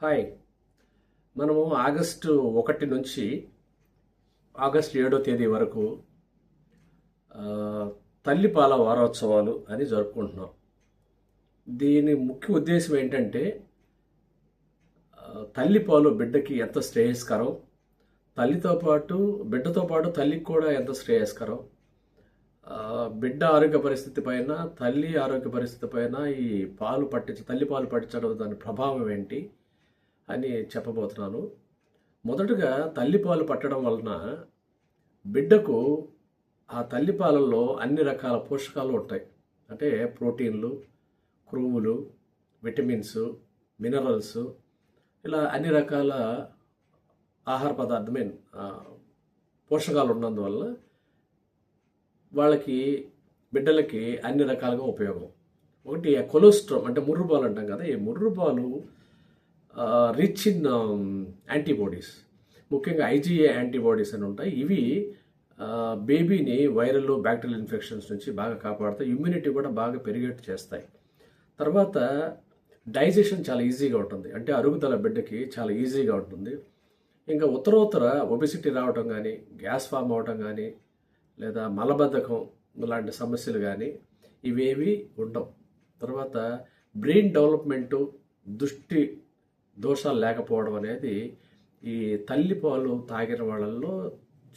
Hi. మనము August 1 నుంచి August 7 వరకు ఆ, తల్లిపాల వారోత్సవాలు అని జరుపుకుంటున్నాం. దీని ముఖ్య ఉద్దేశం ఏంటంటే తల్లిపాలు బిడ్డకి ఎంత శ్రేయస్కరం, బిడ్డతో పాటు తల్లికి కూడా ఎంత శ్రేయస్కరం, బిడ్డ ఆరోగ్య పరిస్థితి పైన, తల్లి ఆరోగ్య పరిస్థితి పైన ఈ తల్లి పాలు పట్టించడం దాని ప్రభావం ఏంటి అని చెప్పబోతున్నాను. మొదటగా తల్లిపాలు పట్టడం వలన బిడ్డకు ఆ తల్లిపాలల్లో అన్ని రకాల పోషకాలు ఉంటాయి. అంటే ప్రోటీన్లు, క్రొవ్వులు, విటమిన్స్, మినరల్స్, ఇలా అన్ని రకాల ఆహార పదార్థమే పోషకాలు ఉన్నందువల్ల బిడ్డలకి అన్ని రకాలుగా ఉపయోగం. ఒకటి కొలెస్ట్రాల్ అంటే ముర్రుపాలు అంటాం కదా, ఈ ముర్రుపాలు రిచ్ ఇన్ యాంటీబాడీస్, ముఖ్యంగా ఐజీఏ యాంటీబాడీస్ అని ఉంటాయి. ఇవి బేబీని వైరల్ బ్యాక్టీరియల్ ఇన్ఫెక్షన్స్ నుంచి బాగా కాపాడుతాయి, ఇమ్యూనిటీ కూడా బాగా పెరిగేట్టు చేస్తాయి. తర్వాత డైజెషన్ చాలా ఈజీగా ఉంటుంది, అంటే అరుగుదల బిడ్డకి చాలా ఈజీగా ఉంటుంది. ఇంకా ఉత్తరోత్తర ఒబెసిటీ రావటం కానీ, గ్యాస్ ఫామ్ అవటం కానీ, లేదా మలబద్ధకం లాంటి సమస్యలు కానీ ఇవేవి ఉండవు. తర్వాత బ్రెయిన్ డెవలప్మెంటు, దృష్టి దోషాలు లేకపోవడం అనేది ఈ తల్లిపాలు తాగిన వాళ్ళల్లో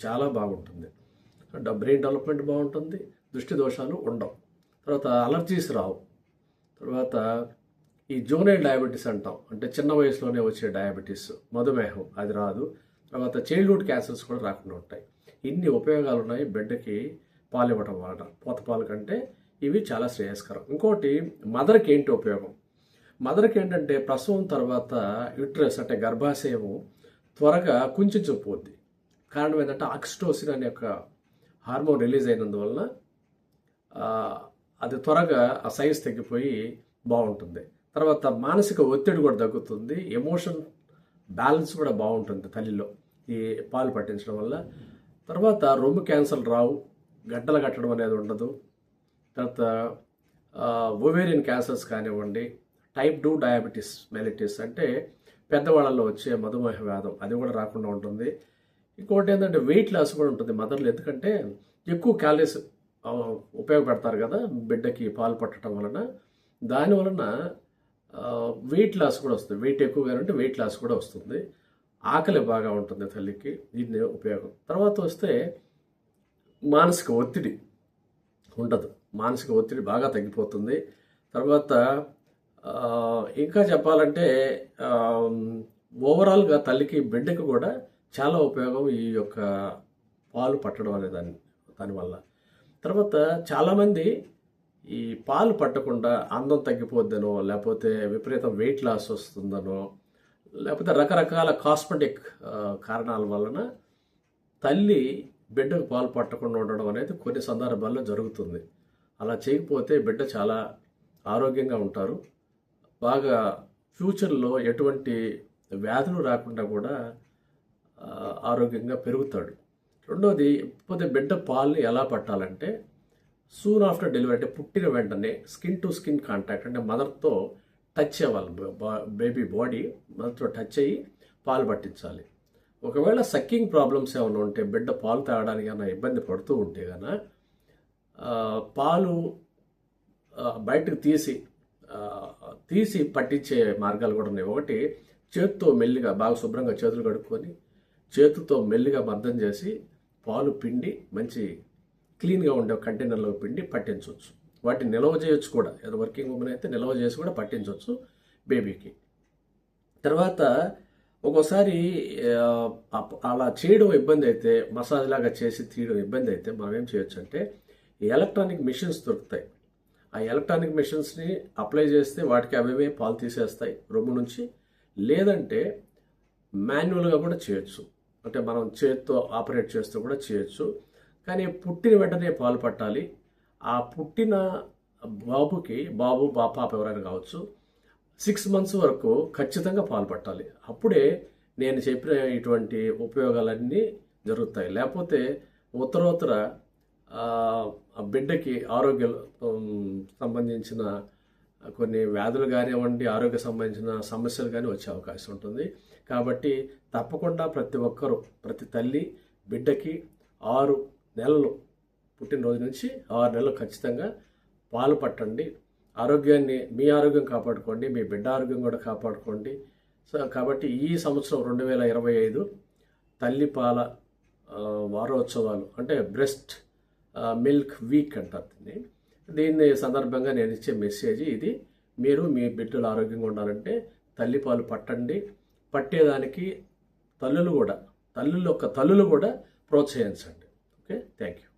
చాలా బాగుంటుంది. బ్రెయిన్ డెవలప్మెంట్ బాగుంటుంది, దృష్టి దోషాలు ఉండవు. తర్వాత అలర్జీస్ రావు. తర్వాత ఈ జూనైల్ డయాబెటీస్ అంటాం, అంటే చిన్న వయసులోనే వచ్చే డయాబెటీస్, మధుమేహం, అది రాదు. తర్వాత చైల్డ్హుడ్ క్యాన్సర్స్ కూడా రాకుండా ఉంటాయి. ఇన్ని ఉపయోగాలు ఉన్నాయి బిడ్డకి పాలు ఇవ్వడం వలన. పోత పాలు కంటే ఇవి చాలా శ్రేయస్కరం. ఇంకోటి మదర్కి ఏంటి ఉపయోగం? మదర్కి ఏంటంటే ప్రసవం తర్వాత యూట్రస్ అంటే గర్భాశయము త్వరగా కుంచుకుపోద్ది. కారణం ఏంటంటే ఆక్సిటోసిన్ అనే ఒక హార్మోన్ రిలీజ్ అయినందువలన అది త్వరగా ఆ సైజ్ తగ్గిపోయి బాగుంటుంది. తర్వాత మానసిక ఒత్తిడి కూడా తగ్గుతుంది, ఎమోషన్ బ్యాలెన్స్ కూడా బాగుంటుంది తల్లిలో ఈ పాలు పట్టించడం వల్ల. తర్వాత రొమ్ము క్యాన్సర్లు రావు, గడ్డలు కట్టడం అనేది ఉండదు. తర్వాత ఓవేరియన్ క్యాన్సర్స్ కానివ్వండి, టైప్ 2 డయాబెటీస్ మెలిటిస్ అంటే పెద్దవాళ్ళలో వచ్చే మధుమేహ వ్యాధం, అది కూడా రాకుండా ఉంటుంది. ఇంకోటి ఏంటంటే వెయిట్ లాస్ కూడా ఉంటుంది మదర్లు, ఎందుకంటే ఎక్కువ క్యాలరీస్ ఉపయోగపడతారు కదా బిడ్డకి పాలు పట్టడం వలన. దాని వలన వెయిట్ లాస్ కూడా వస్తుంది, వెయిట్ ఎక్కువగా ఉంటే వెయిట్ లాస్ కూడా వస్తుంది, ఆకలి బాగా ఉంటుంది తల్లికి, దీన్ని ఉపయోగం. తర్వాత వస్తే మానసిక ఒత్తిడి ఉండదు, మానసిక ఒత్తిడి బాగా తగ్గిపోతుంది. తర్వాత ఇంకా చెప్పాలంటే ఓవరాల్గా తల్లికి బిడ్డకి కూడా చాలా ఉపయోగం ఈ యొక్క పాలు పట్టడం అనే దానివల్ల. తర్వాత చాలామంది ఈ పాలు పట్టకుండా అందం తగ్గిపోద్దనో, లేకపోతే విపరీతం వెయిట్ లాస్ వస్తుందనో, లేకపోతే రకరకాల కాస్మెటిక్ కారణాల వలన తల్లి బిడ్డకు పాలు పట్టకుండా ఉండడం అనేది కొన్ని సందర్భాల్లో జరుగుతుంది. అలా చేయకపోతే బిడ్డ చాలా ఆరోగ్యంగా ఉంటారు, బాగా ఫ్యూచర్లో ఎటువంటి వ్యాధులు రాకుండా కూడా ఆరోగ్యంగా పెరుగుతాడు. రెండోది, పోతే బిడ్డ పాలని ఎలా పట్టాలంటే సూన్ ఆఫ్టర్ డెలివరీ, అంటే పుట్టిన వెంటనే స్కిన్ టు స్కిన్ కాంటాక్ట్, అంటే మదర్తో టచ్ అవ్వాలి, బేబీ బాడీ మదర్తో టచ్ అయ్యి పాలు పట్టించాలి. ఒకవేళ సక్కింగ్ ప్రాబ్లమ్స్ ఏమైనా ఉంటే, బిడ్డ పాలు తాగడానికి ఏమైనా ఇబ్బంది పడుతూ ఉంటే కనుక పాలు బయటకు తీసి పట్టించే మార్గాలు కూడా ఉన్నాయి. ఒకటి, చేతితో మెల్లిగా బాగా శుభ్రంగా చేతులు కడుక్కొని చేతితో మెల్లిగా మర్దం చేసి పాలు పిండి మంచి క్లీన్గా ఉండే కంటైనర్లో పిండి పట్టించవచ్చు. వాటిని నిల్వ చేయొచ్చు కూడా, ఏదో వర్కింగ్ ఉమెన్ అయితే నిల్వ చేసి కూడా పట్టించవచ్చు బేబీకి. తర్వాత ఒక్కోసారి అలా చేయడం ఇబ్బంది అయితే, మసాజ్ లాగా చేసి తీయడం ఇబ్బంది అయితే మనం ఏం చేయొచ్చు అంటే ఎలక్ట్రానిక్ మిషన్స్ దొరుకుతాయి. ఆ ఎలక్ట్రానిక్ మిషన్స్ని అప్లై చేస్తే వాటికి అవే పాలు తీసేస్తాయి రొమ్ము నుంచి. లేదంటే మాన్యువల్గా కూడా చేయొచ్చు, అంటే మనం చేతితో ఆపరేట్ చేస్తూ కూడా చేయొచ్చు. కానీ పుట్టిన వెంటనే పాలు పట్టాలి. ఆ పుట్టిన బాబు పాప ఎవరైనా కావచ్చు, 6 months వరకు ఖచ్చితంగా పాలు పట్టాలి. అప్పుడే నేను చెప్పిన ఇటువంటి ఉపయోగాలన్నీ జరుగుతాయి. లేకపోతే ఉత్తరోత్తర బిడ్డకి ఆరోగ్య సంబంధించిన కొన్ని వ్యాధులు కానివ్వండి, ఆరోగ్య సంబంధించిన సమస్యలు కానీ వచ్చే అవకాశం ఉంటుంది. కాబట్టి తప్పకుండా ప్రతి ఒక్కరూ, ప్రతి తల్లి బిడ్డకి 6 నెలలు పుట్టినరోజు నుంచి 6 నెలలు ఖచ్చితంగా పాలు పట్టండి. ఆరోగ్యాన్ని, మీ ఆరోగ్యం కాపాడుకోండి, మీ బిడ్డ ఆరోగ్యం కూడా కాపాడుకోండి. సో కాబట్టి ఈ సంవత్సరం 2025 తల్లిపాల వారోత్సవాలు, అంటే బ్రెస్ట్ మిల్క్ వీక్ అంటారు దీన్ని సందర్భంగా నేను ఇచ్చే మెసేజ్ ఇది. మీరు మీ బిడ్డలు ఆరోగ్యంగా ఉండాలంటే తల్లిపాలు పట్టండి. పట్టేదానికి తల్లులు కూడా ప్రోత్సహించండి. Okay, thank you.